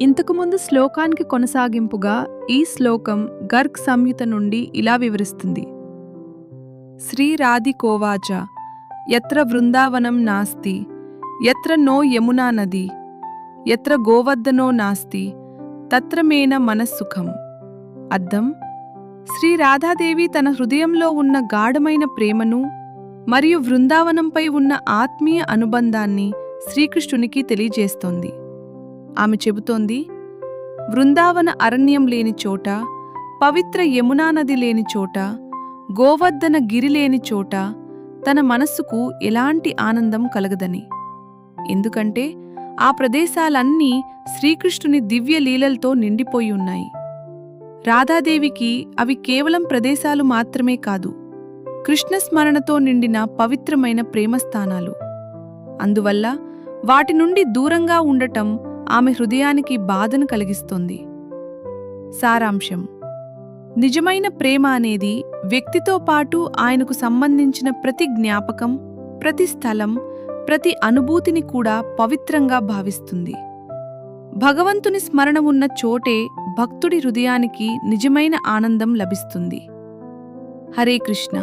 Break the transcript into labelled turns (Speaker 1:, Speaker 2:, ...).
Speaker 1: ఇంతకుముందు శ్లోకానికి కొనసాగింపుగా ఈ శ్లోకం గర్గ్ సంయుత నుండి ఇలా వివరిస్తుంది. శ్రీరాధికోవాచ యత్ర వృందావనం నాస్తి యత్ర నో యమునా నది యత్ర గోవర్ధనో నాస్తి తత్ర మేన మనస్సుఖం. అర్థం: శ్రీ రాధాదేవి తన హృదయంలో ఉన్న గాఢమైన ప్రేమను మరియు వృందావనంపై ఉన్న ఆత్మీయ అనుబంధాన్ని శ్రీకృష్ణునికి తెలియజేస్తోంది. ఆమె చెబుతోంది, వృందావన అరణ్యం లేని చోట, పవిత్ర యమునా నది లేని చోట, గోవర్ధన గిరి లేని చోట తన మనస్సుకు ఎలాంటి ఆనందం కలగదని. ఎందుకంటే ఆ ప్రదేశాలన్నీ శ్రీకృష్ణుని దివ్య లీలలతో నిండిపోయి ఉన్నాయి. రాధాదేవికి అవి కేవలం ప్రదేశాలు మాత్రమే కాదు, కృష్ణస్మరణతో నిండిన పవిత్రమైన ప్రేమస్థానాలు. అందువల్ల వాటి నుండి దూరంగా ఉండటం ఆమె హృదయానికి బాధను కలిగిస్తోంది. సారాంశం: నిజమైన ప్రేమ అనేది వ్యక్తితో పాటు ఆయనకు సంబంధించిన ప్రతి జ్ఞాపకం, ప్రతి స్థలం, ప్రతి అనుభూతిని కూడా పవిత్రంగా భావిస్తుంది. భగవంతుని స్మరణ ఉన్న చోటే భక్తుడి హృదయానికి నిజమైన ఆనందం లభిస్తుంది. హరే కృష్ణ.